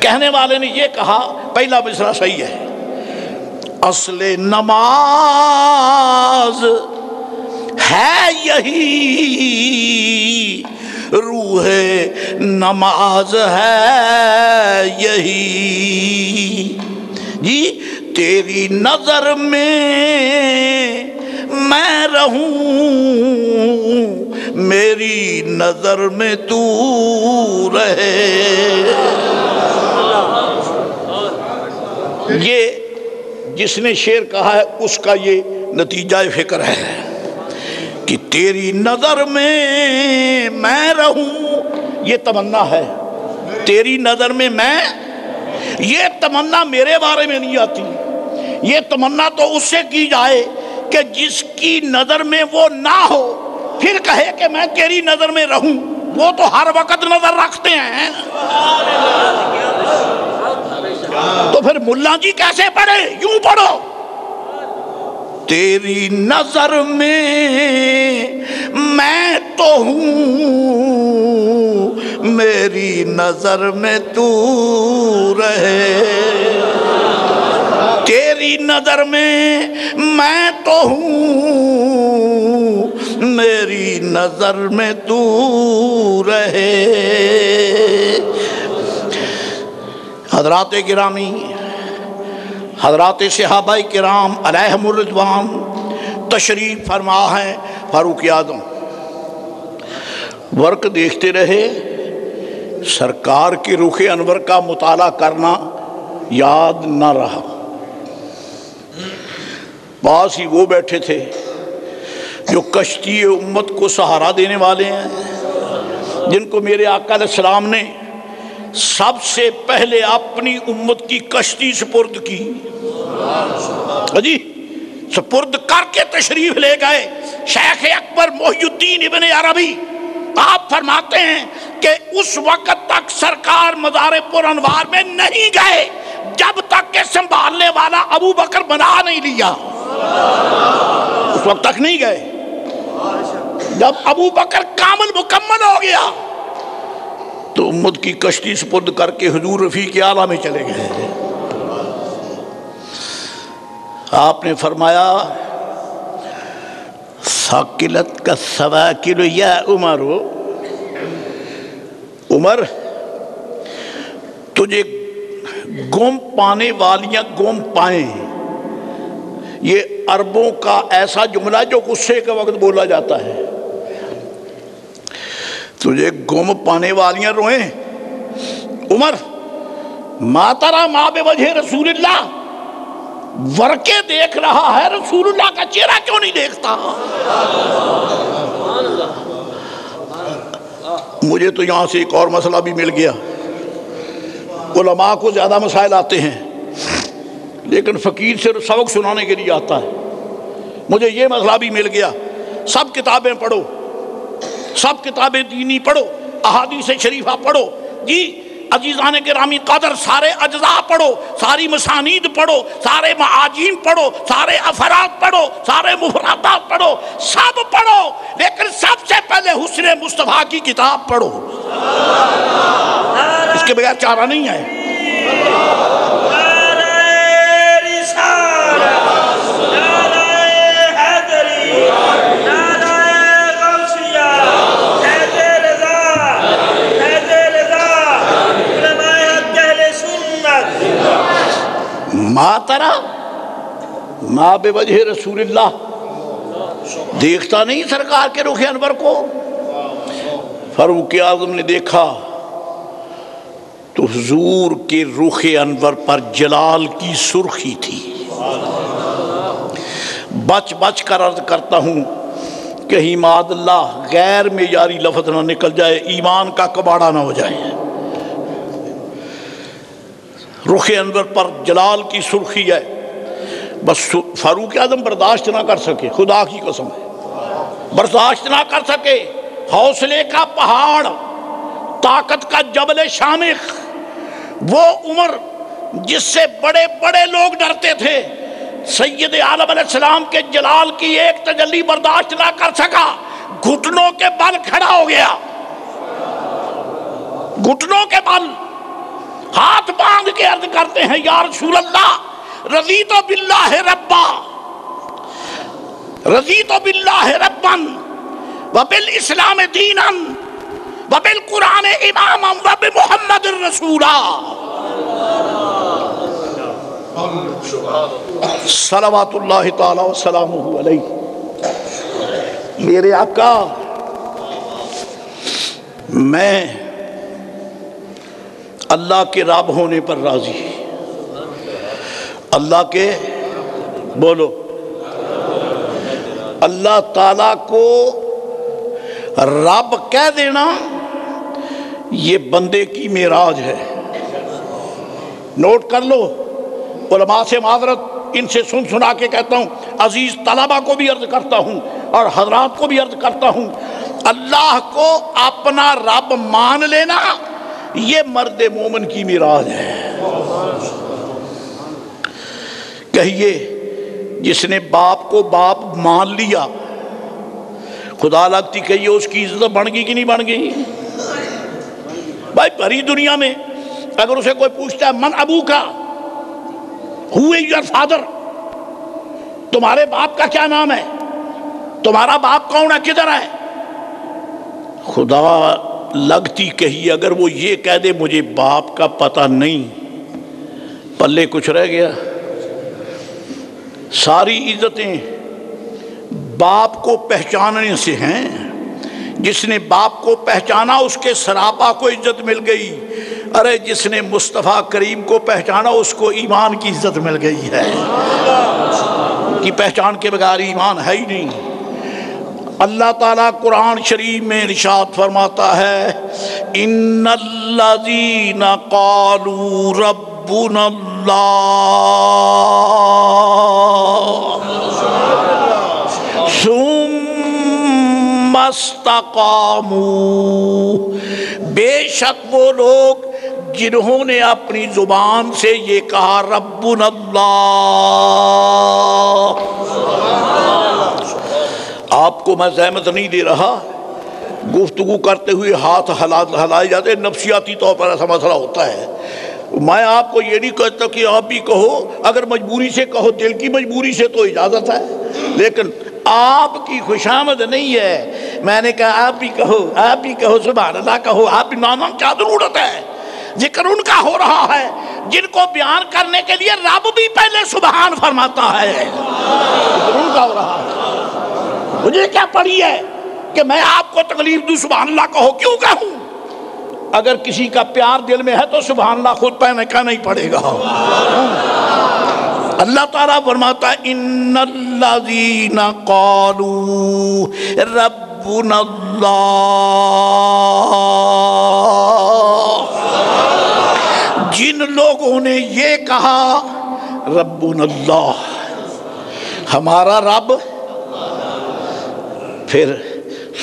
کہنے والے نے یہ کہا، پہلا مصرع صحیح ہے، اصل نماز ہے یہی، روح نماز ہے یہی، جی تیری نظر میں میں رہوں، میری نظر میں تو رہے۔ یہ جس نے شعر کہا ہے اس کا یہ نتیجہ فکر ہے کہ تیری نظر میں میں رہوں، یہ تمنا ہے، تیری نظر میں میں، یہ تمنا میرے بارے میں نہیں آتی، یہ تمنا تو اس سے کی جائے کہ جس کی نظر میں وہ نہ ہو پھر کہے کہ میں تیری نظر میں رہوں، وہ تو ہر وقت نظر رکھتے ہیں، تو پھر ملا جی کیسے پڑھے؟ یوں پڑھو، تیری نظر میں میں تو ہوں، میری نظر میں تو رہے، تیری نظر میں میں تو ہوں، میری نظر میں تو رہے۔ حضرات گرامی، حضرات صحابہ کرام علیہم الرضوان تشریف فرما ہے، فاروق اعظم ورک دیکھتے رہے، سرکار کی رخ انور کا مطالعہ کرنا یاد نہ رہا، پاس ہی وہ بیٹھے تھے جو کشتی امت کو سہارا دینے والے ہیں، جن کو میرے آقا علیہ السلام نے سب سے پہلے اپنی امت کی کشتی سپرد کی، جی سپرد کر کے تشریف لے گئے۔ شیخ اکبر محی الدین ابن عربی آپ فرماتے ہیں کہ اس وقت تک سرکار مزار پر انوار میں نہیں گئے جب تک کہ سنبھالنے والا ابو بکر بنا نہیں لیا، اس وقت تک نہیں گئے، جب ابو بکر کامل مکمل ہو گیا تو امت کی کشتی سپرد کر کے حضور رفیق اعلیٰ میں چلے گئے۔ آپ نے فرمایا ثاقلت کا سواکل یا عمر، عمر تجھے گم پانے والیاں گم پائیں، یہ عربوں کا ایسا جملہ جو غصے کے وقت بولا جاتا ہے، تجھے گم پانے والیاں روئیں۔ عمر ما ترى ما بوجہ رسول اللہ، ورکے دیکھ رہا ہے، رسول اللہ کا چہرہ کیوں نہیں دیکھتا؟ مجھے تو یہاں سے ایک اور مسئلہ بھی مل گیا، علماء کو زیادہ مسائل آتے ہیں لیکن فقیر سے سبق سنانے کے لیے آتا ہے، مجھے یہ مسئلہ بھی مل گیا۔ سب کتابیں پڑھو، سب کتابیں دینی پڑھو، احادیث شریفہ پڑھو، جی عزیزان گرامی قدر سارے اجزاء پڑھو، ساری مسانید پڑھو، سارے معاجین پڑھو، سارے افراد پڑھو، سارے مفردات پڑھو، سب پڑھو، لیکن سب سے پہلے حسن مصطفیٰ کی کتاب پڑھو، اس کے بغیر چارہ نہیں ہے۔ ما ترى ما بوجہ رسول اللہ، دیکھتا نہیں سرکار کے رخ انور کو؟ فاروق اعظم نے دیکھا تو حضور کے رخ انور پر جلال کی سرخی تھی۔ بچ بچ کر عرض کرتا ہوں کہیں معاذ اللہ غیر معیاری لفظ نہ نکل جائے، ایمان کا کباڑا نہ ہو جائے۔ رخ انور پر جلال کی سرخی ہے، بس فاروق اعظم برداشت نہ کر سکے، خدا کی قسم ہے برداشت نہ کر سکے۔ حوصلے کا پہاڑ، طاقت کا جبل شامخ، وہ عمر جس سے بڑے بڑے لوگ ڈرتے تھے، سید عالم علیہ السلام کے جلال کی ایک تجلی برداشت نہ کر سکا، گھٹنوں کے بل کھڑا ہو گیا، گھٹنوں کے بل، ہاتھ کے عرض کرتے ہیں یا رسول اللہ رضیت باللہ ربا رضیت باللہ ربا وبالاسلام دینا وبالقرآن اماما وبمحمد رسولا صلوات اللہ تعالی وسلامہ علیہ۔ میرے آقا میں اللہ کے رب ہونے پر راضی، اللہ کے بولو اللہ تعالیٰ کو رب کہہ دینا یہ بندے کی معراج ہے۔ نوٹ کر لو، علماء سے معذرت ان سے سنا کے کہتا ہوں، عزیز طلبہ کو بھی عرض کرتا ہوں اور حضرات کو بھی عرض کرتا ہوں، اللہ کو اپنا رب مان لینا یہ مرد مومن کی معراج ہے۔ کہیے جس نے باپ کو باپ مان لیا، خدا لگتی کہیے اس کی عزت بڑھ گئی کہ نہیں بڑھ گئی؟ بھائی بھری دنیا میں اگر اسے کوئی پوچھتا ہے من ابو کا ہو از یور فادر، تمہارے باپ کا کیا نام ہے، تمہارا باپ کون ہے، کدھر ہے، خدا لگتی کہیے اگر وہ یہ کہہ دے مجھے باپ کا پتہ نہیں، پلے کچھ رہ گیا؟ ساری عزتیں باپ کو پہچاننے سے ہیں، جس نے باپ کو پہچانا اس کے سراپا کو عزت مل گئی، ارے جس نے مصطفیٰ کریم کو پہچانا اس کو ایمان کی عزت مل گئی ہے، کی پہچان کے بغیر ایمان ہے ہی نہیں۔ اللہ تعالیٰ قرآن شریف میں ارشاد فرماتا ہے ان الذین قالوا ربنا اللہ ثم استقاموا، بے شک وہ لوگ جنہوں نے اپنی زبان سے یہ کہا ربنا اللہ۔ آپ کو میں زحمت نہیں دے رہا، گفتگو کرتے ہوئے ہاتھ ہلائے جاتے، نفسیاتی طور پر ایسا مسئلہ ہوتا ہے۔ میں آپ کو یہ نہیں کہتا کہ آپ بھی کہو، اگر مجبوری سے کہو، دل کی مجبوری سے تو اجازت ہے، لیکن آپ کی خوشامد نہیں ہے۔ میں نے کہا آپ بھی کہو سبحان اللہ کہو، آپ بھی نام کیا ضرورت ہے؟ ذکر ان کا ہو رہا ہے جن کو بیان کرنے کے لیے رب بھی پہلے سبحان فرماتا ہے، ذکر ان کا ہو رہا ہے۔ مجھے کیا پڑی ہے کہ میں آپ کو تکلیف دوں، سبحان اللہ کہو، کیوں کہوں؟ اگر کسی کا پیار دل میں ہے تو سبحان اللہ خود پہنے کا نہیں پڑے گا۔ اللہ تعالیٰ فرماتا ہے ان الذین قالوا ربنا اللہ، جن لوگوں نے یہ کہا ربنا اللہ ہمارا رب، پھر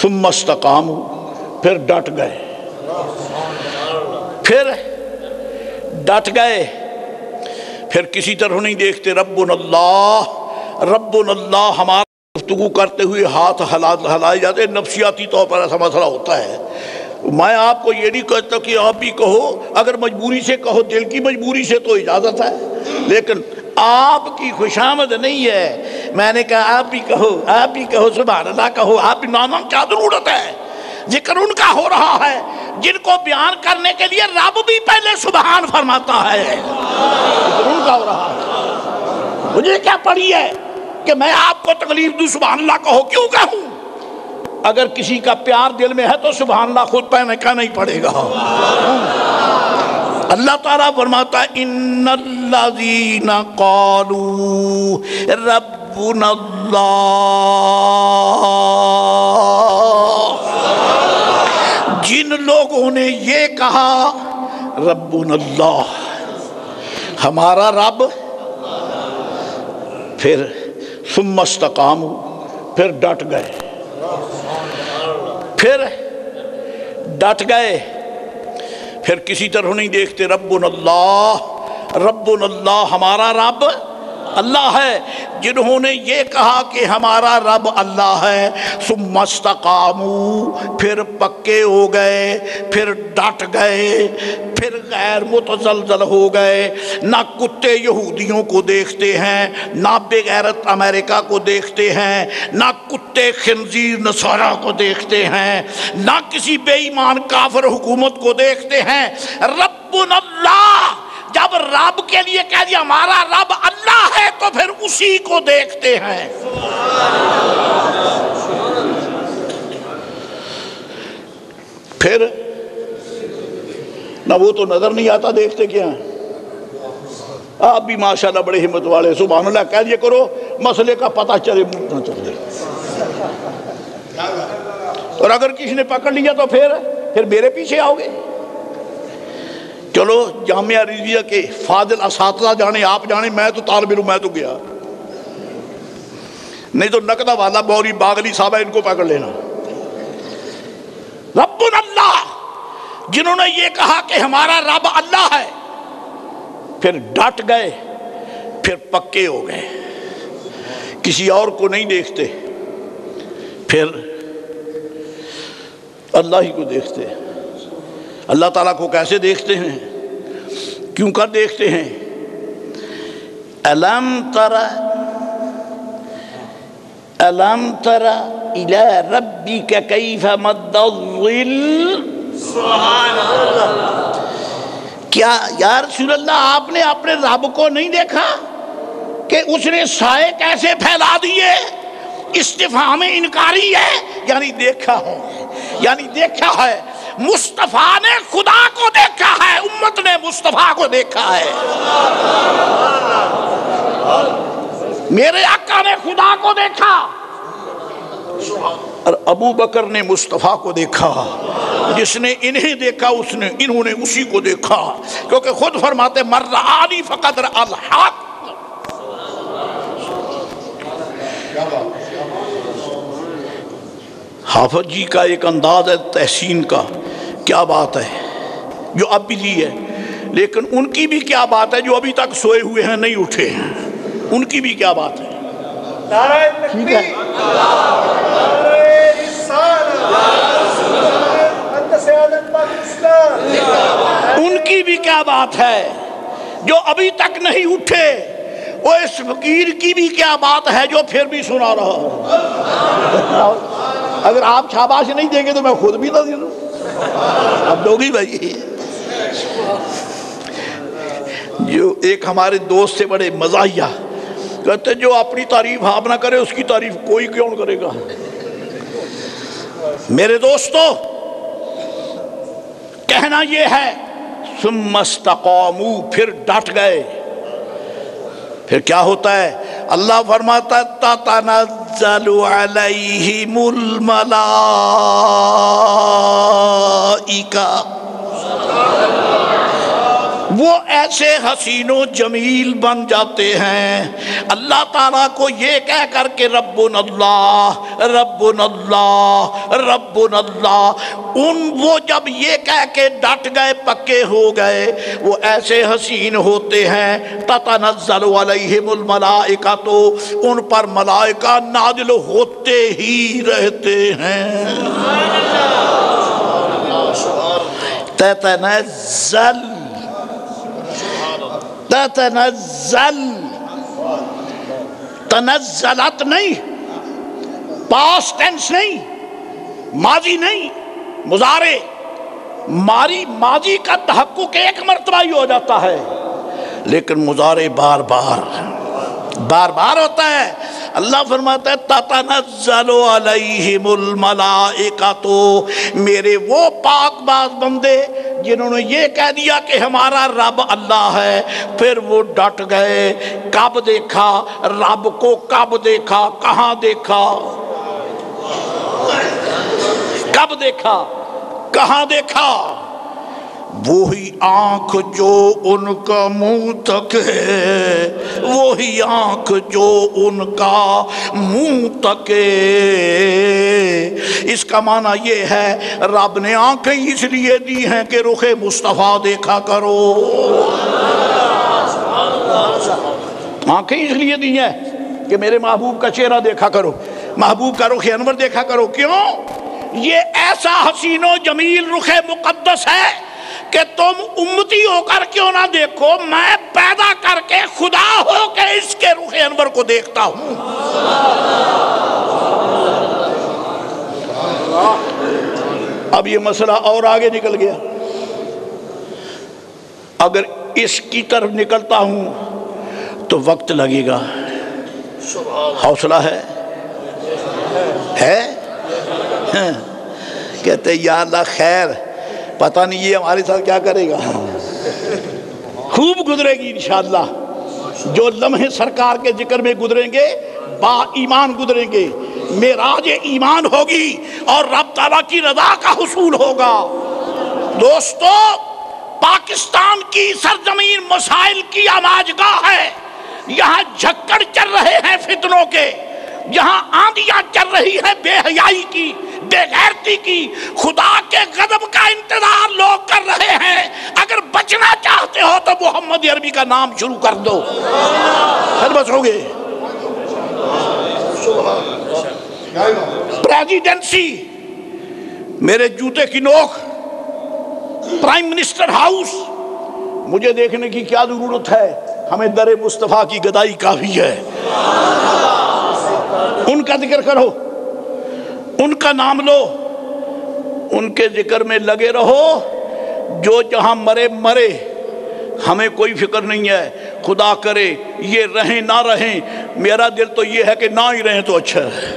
ثم استقاموا، پھر ڈٹ گئے، پھر کسی طرح نہیں دیکھتے ربنا اللہ ہمارا، گفتگو کرتے ہوئے ہاتھ ہلائے جاتے، نفسیاتی طور پر ایسا مسئلہ ہوتا ہے۔ میں آپ کو یہ نہیں کہتا کہ آپ بھی کہو، اگر مجبوری سے کہو، دل کی مجبوری سے تو اجازت ہے، لیکن آپ کی خوشامد نہیں ہے۔ میں نے کہا آپ بھی کہو سبحان اللہ کہو، آپ بھی نام کیا ضرورت ہے؟ ذکر ان کا ہو رہا ہے جن کو بیان کرنے کے لیے رب بھی پہلے سبحان فرماتا ہے، ذکر ان کا ہو رہا ہے۔ مجھے کیا پڑی ہے کہ میں آپ کو تکلیف دوں، سبحان اللہ کہو، کیوں کہوں؟ اگر کسی کا پیار دل میں ہے تو سبحان اللہ خود پہنے کا نہیں پڑے گا۔ اللہ تعالیٰ فرماتا ہے ان الذین قالوا ربنا اللہ، جن لوگوں نے یہ کہا ربنا اللہ ہمارا رب، پھر ثم استقاموا، پھر ڈٹ گئے، پھر کسی طرح نہیں دیکھتے ربنا اللہ ہمارا رب، اللہ ہے، جنہوں نے یہ کہا کہ ہمارا رب اللہ ہے، ثم استقاموا، پھر پکے ہو گئے، پھر ڈٹ گئے، پھر غیر متزلزل ہو گئے، نہ کتے یہودیوں کو دیکھتے ہیں، نہ بے غیرت امریکہ کو دیکھتے ہیں، نہ کتے خنزیر نصارہ کو دیکھتے ہیں، نہ کسی بے ایمان کافر حکومت کو دیکھتے ہیں۔ ربنا اللہ، جب رب کے لیے کہہ دیا ہمارا رب اللہ ہے تو پھر اسی کو دیکھتے ہیں۔ پھر نہ وہ تو نظر نہیں آتا، دیکھتے کیا ہیں؟ آپ بھی ماشاءاللہ بڑے ہمت والے، سبحان اللہ کہہ دیا کرو، مسئلے کا پتہ چلے نہ چلے۔ اور اگر کسی نے پکڑ لیا تو پھر میرے پیچھے آؤ گے۔ چلو جامعہ رضویہ کے فاضل اساتذہ جانے، آپ جانے، میں تو طالب علم، میں تو گیا، نہیں تو نقدہ والا بوری باغلی صاحب ہے، ان کو پکڑ لینا۔ ربنا اللہ، جنہوں نے یہ کہا کہ ہمارا رب اللہ ہے، پھر ڈٹ گئے، پھر پکے ہو گئے، کسی اور کو نہیں دیکھتے، پھر اللہ ہی کو دیکھتے ہیں۔ اللہ تعالیٰ کو کیسے دیکھتے ہیں، کیوں کر دیکھتے ہیں؟ الم تر الی ربک کیف مد الظل، سبحان اللہ، کیا یا رسول اللہ آپ نے اپنے رب کو نہیں دیکھا کہ اس نے سائے کیسے پھیلا دیے؟ استفہام انکاری ہے، یعنی دیکھا ہے، یعنی دیکھا ہے۔ مصطفیٰ نے خدا کو دیکھا ہے، امت نے مصطفیٰ کو دیکھا ہے۔ میرے آقا نے خدا کو دیکھا اور ابو بکر نے مصطفیٰ کو دیکھا، جس نے انہیں دیکھا انہوں نے اسی کو دیکھا، کیونکہ خود فرماتے من رآنی فقد رأى الحق۔ حافظ جی کا ایک انداز ہے تحسین کا، کیا بات ہے، جو اب بھی لی ہے، لیکن ان کی بھی کیا بات ہے جو ابھی تک سوئے ہوئے ہیں، نہیں اٹھے ہیں، ان کی بھی کیا بات ہے۔ ٹھیک ہے، ان کی بھی کیا بات ہے جو ابھی تک نہیں اٹھے، وہ اس فقیر کی بھی کیا بات ہے جو پھر بھی سنا رہا ہوں۔ اگر آپ شاباش نہیں دیں گے تو میں خود بھی نہ دوں، اب دو گی بھائی۔ جو ایک ہمارے دوست سے بڑے مزاحیہ کہتے جو اپنی تعریف آپ نہ کرے اس کی تعریف کوئی کیوں کرے گا۔ میرے دوستو، کہنا یہ ہے ثم استقاموا، پھر ڈٹ گئے، پھر کیا ہوتا ہے؟ اللہ فرماتا ہے تتنزل علیہم الملائکہ، وہ ایسے حسین و جمیل بن جاتے ہیں اللہ تعالیٰ کو یہ کہہ کر کے ربنا اللہ ربنا اللہ ربنا اللہ، وہ جب یہ کہہ کے ڈٹ گئے، پکے ہو گئے، وہ ایسے حسین ہوتے ہیں تتنزل علیہم الملائکہ، تو ان پر ملائکہ نازل ہوتے ہی رہتے ہیں۔ تتنزل تتنزل، تنزلت نہیں، پاسٹ ٹینس نہیں، ماضی نہیں، مضارع، ماضی کا تحقق ایک مرتبہ ہی ہو جاتا ہے، لیکن مضارع بار بار ہوتا ہے۔ اللہ فرماتا ہے تتنزل علیہم الملائکہ، تو میرے وہ پاک باز بندے جنہوں نے یہ کہہ دیا کہ ہمارا رب اللہ ہے، پھر وہ ڈٹ گئے۔ کب دیکھا رب کو؟ کب دیکھا؟ کہاں دیکھا؟ کب دیکھا؟ کہاں دیکھا؟ وہی آنکھ جو ان کا منہ تک ہے، وہی آنکھ جو ان کا منہ تک ہے۔ اس کا معنی یہ ہے رب نے آنکھیں اس لیے دی ہیں کہ رخ مصطفیٰ دیکھا کرو۔ آنکھیں اس لیے دی ہیں کہ میرے محبوب کا چہرہ دیکھا کرو، محبوب کا رخ انور دیکھا کرو۔ کیوں؟ یہ ایسا حسین و جمیل رخ مقدس ہے کہ تم امتی ہو کر کیوں نہ دیکھو، میں پیدا کر کے خدا ہو کے اس کے رخ انور کو دیکھتا ہوں۔ اب یہ مسئلہ اور آگے نکل گیا، اگر اس کی طرف نکلتا ہوں تو وقت لگے گا، حوصلہ ہے؟ کہتے یا اللہ خیر، پتہ نہیں یہ ہمارے ساتھ کیا کرے گا۔ خوب گزرے گی انشاءاللہ، جو لمحے سرکار کے ذکر میں گزریں گے با ایمان گزریں گے، معراج ایمان ہوگی اور رب تعالیٰ کی رضا کا حصول ہوگا۔ دوستو، پاکستان کی سرزمین مسائل کی آماجگاہ ہے، یہاں جھکڑ چل رہے ہیں فتنوں کے، یہاں آندیاں چل رہی ہیں بے حیائی کی، بے غیرتی کی، خدا کے غضب کا انتظار لوگ کر رہے ہیں۔ اگر بچنا چاہتے ہو تو محمد عربی کا نام شروع کر دو، پھر بچو گے۔ پریزیڈنسی، میرے جوتے کی نوک، پرائم منسٹر ہاؤس، مجھے دیکھنے کی کیا ضرورت ہے، ہمیں در مصطفیٰ کی گدائی کافی ہے۔ ان کا ذکر کرو، ان کا نام لو، ان کے ذکر میں لگے رہو، جو جہاں مرے مرے، ہمیں کوئی فکر نہیں ہے۔ خدا کرے یہ رہیں نہ رہیں، میرا دل تو یہ ہے کہ نہ ہی رہیں تو اچھا ہے۔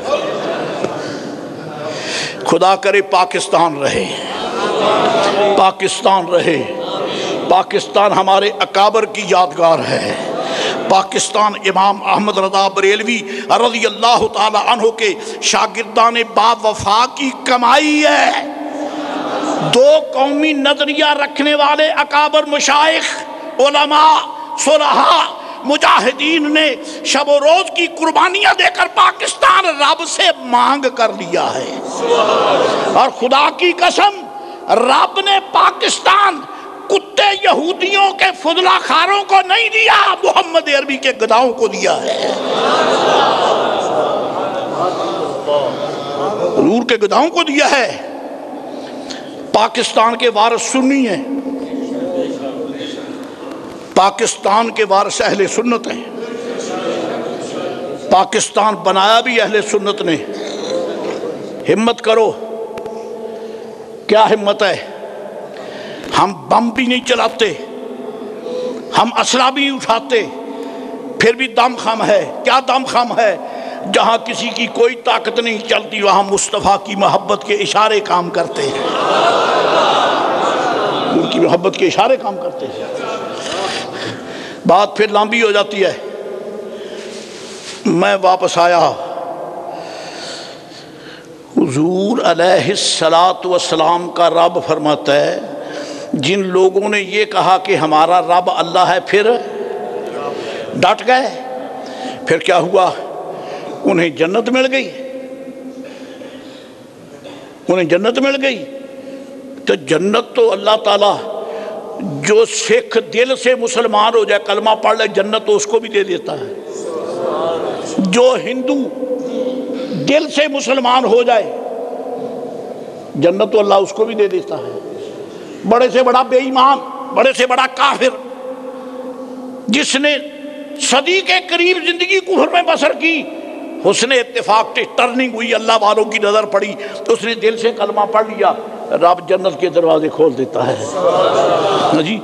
خدا کرے پاکستان رہے، پاکستان رہے، پاکستان ہمارے اکابر کی یادگار ہے۔ پاکستان امام احمد رضا بریلوی رضی اللہ تعالی عنہ کے شاگردان با وفا کی کمائی ہے۔ دو قومی نظریہ رکھنے والے اکابر مشائخ، علماء، صلحاء، مجاہدین نے شب و روز کی قربانیاں دے کر پاکستان رب سے مانگ کر لیا ہے، اور خدا کی قسم رب نے پاکستان کتے یہودیوں کے فضلہ خاروں کو نہیں دیا، محمد عربی کے گداؤں کو دیا ہے، حضور کے گداؤں کو دیا ہے۔ پاکستان کے وارث سنی ہیں، پاکستان کے وارث اہل سنت ہیں، پاکستان بنایا بھی اہل سنت نے۔ ہمت کرو، کیا ہمت ہے؟ ہم بم بھی نہیں چلاتے، ہم اسلحہ بھی نہیں اٹھاتے، پھر بھی دم خم ہے۔ کیا دم خم ہے؟ جہاں کسی کی کوئی طاقت نہیں چلتی وہاں مصطفیٰ کی محبت کے اشارے کام کرتے ہیں، ان کی محبت کے اشارے کام کرتے ہیں۔ بات پھر لمبی ہو جاتی ہے۔ میں واپس آیا، حضور علیہ السلام کا رب فرماتا ہے جن لوگوں نے یہ کہا کہ ہمارا رب اللہ ہے، پھر ڈٹ گئے، پھر کیا ہوا؟ انہیں جنت مل گئی، انہیں جنت مل گئی۔ تو جنت تو اللہ تعالیٰ جو سکھ دل سے مسلمان ہو جائے، کلمہ پڑھ لے، جنت تو اس کو بھی دے دیتا ہے۔ جو ہندو دل سے مسلمان ہو جائے، جنت تو اللہ اس کو بھی دے دیتا ہے۔ بڑے سے بڑا بے ایمان، بڑے سے بڑا کافر، جس نے صدی کے قریب زندگی کفر میں بسر کی، حسن اتفاق ٹرننگ ہوئی، اللہ والوں کی نظر پڑی تو اس نے دل سے کلمہ پڑھ لیا، رب جنت کے دروازے کھول دیتا ہے جی۔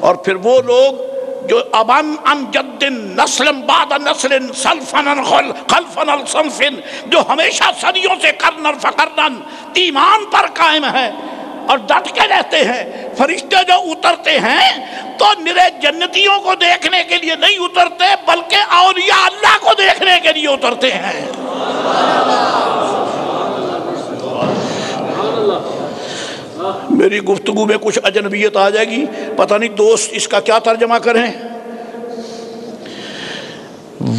اور پھر وہ لوگ جو ابن ان جد نسل بعد نسل سلفن خلفن الصنفن، جو ہمیشہ صدیوں سے کرنن فکرنن ایمان پر قائم ہے اور ڈٹ کے رہتے ہیں۔ فرشتے جو اترتے ہیں تو نرے جنتیوں کو دیکھنے کے لیے نہیں اترتے، بلکہ اولیاء اللہ کو دیکھنے کے لیے اترتے ہیں۔ میری گفتگو میں کچھ اجنبیت آ جائے گی، پتہ نہیں دوست اس کا کیا ترجمہ کریں۔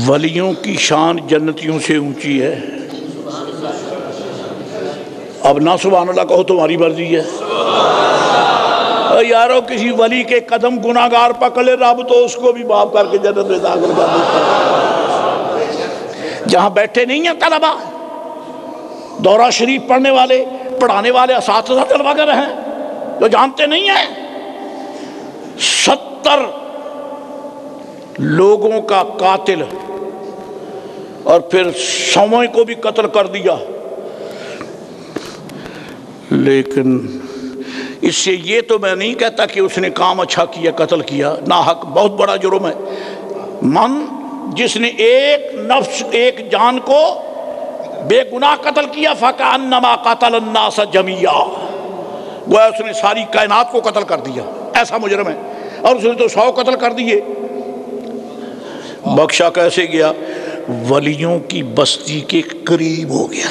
ولیوں کی شان جنتیوں سے اونچی ہے۔ اب نہ سبحان اللہ کہو تمہاری مرضی ہے۔ یارو کسی ولی کے قدم گناہگار پکڑ لے رب تو اس کو بھی معاف کر کے جنت میں داخل کر دے۔ جہاں بیٹھے نہیں ہیں طلبہ، دورہ شریف پڑھنے والے، پڑھانے والے اساتذہ طلبہ کر رہے ہیں جو جانتے نہیں ہیں 70 لوگوں کا قاتل اور پھر 100 کو بھی قتل کر دیا، لیکن اس سے یہ تو میں نہیں کہتا کہ اس نے کام اچھا کیا، قتل کیا، ناحق بہت بڑا جرم ہے۔ جس نے ایک نفس، ایک جان کو بے گناہ قتل کیا فَكَأَنَّمَا قَتَلَ النَّاسَ جَمِيعًا، گویا اس نے ساری کائنات کو قتل کر دیا، ایسا مجرم ہے۔ اور اس نے تو 100 قتل کر دیے۔ بخشا کیسے گیا؟ ولیوں کی بستی کے قریب ہو گیا۔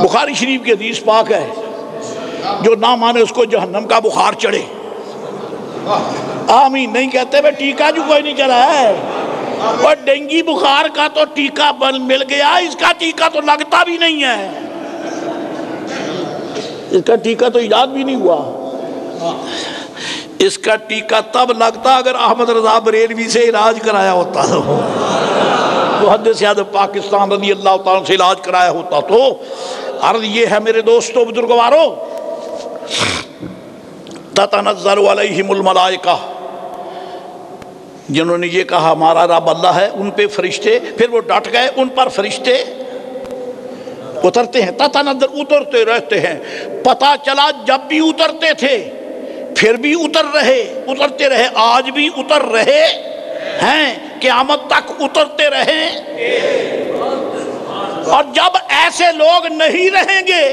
بخاری شریف کی حدیث پاک ہے، جو نہ مانے اس کو جہنم کا بخار چڑھے۔ آمین نہیں کہتے بے ٹیکہ جو کوئی نہیں چلا ہے، اور ڈینگی بخار کا تو ٹیکہ مل گیا، اس کا ٹیکہ تو لگتا بھی نہیں ہے، اس کا ٹیکہ تو ایجاد بھی نہیں ہوا۔ اس کا ٹیکہ تب لگتا اگر احمد رضا بریلوی سے علاج کرایا ہوتا تو، محدث اعظم پاکستان رضی اللہ تعالیٰ سے علاج کرایا ہوتا تو۔ عرض یہ ہے میرے دوستو بزرگوارو، تتنزل علیہم الملائکہ، جنہوں نے یہ کہا ہمارا رب اللہ ہے، ان پہ فرشتے، پھر وہ ڈٹ گئے، ان پر فرشتے اترتے ہیں، تتنزل اترتے رہتے ہیں۔ پتہ چلا جب بھی اترتے تھے پھر بھی اترتے رہے، آج بھی اتر رہے ہیں، قیامت تک اترتے رہے۔ اور جب ایسے لوگ نہیں رہیں گے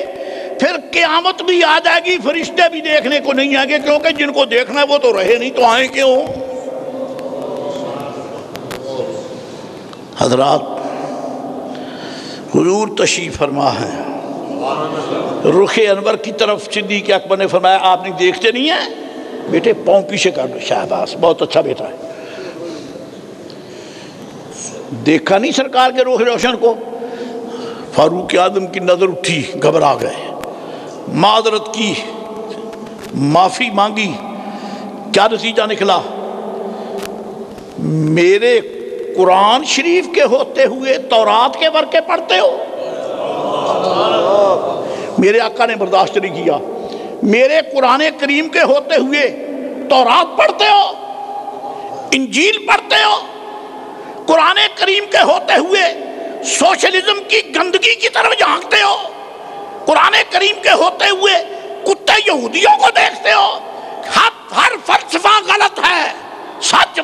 پھر قیامت بھی آ جائے گی، فرشتے بھی دیکھنے کو نہیں آئیں گے، کیونکہ جن کو دیکھنا ہے وہ تو رہے نہیں، تو آئیں کیوں؟ حضرات، حضور تشریف فرما ہے، رخ انور کی طرف صدیق اکبر نے فرمایا آپ نے دیکھتے نہیں ہیں؟ بیٹے پاؤں پیچھے کر دو، شہباز بہت اچھا بیٹا ہے۔ دیکھا نہیں سرکار کے روح روشن کو؟ فاروق اعظم کی نظر اٹھی، گھبرا گئے، معذرت کی، معافی مانگی۔ کیا نتیجہ نکلا؟ میرے قرآن شریف کے ہوتے ہوئے تورات کے ورقے پڑھتے ہو؟ میرے آقا نے برداشت نہیں کیا۔ میرے قرآن کریم کے ہوتے ہوئے تورات پڑھتے ہو، انجیل پڑھتے ہو، قرآن کریم کے ہوتے ہوئے سوشلزم کی گندگی کی طرف جھانکتے ہو، قرآن کریم کے ہوتے ہوئے کتے یہودیوں کو دیکھتے ہو۔ ہر فلسفہ غلط ہے، سچ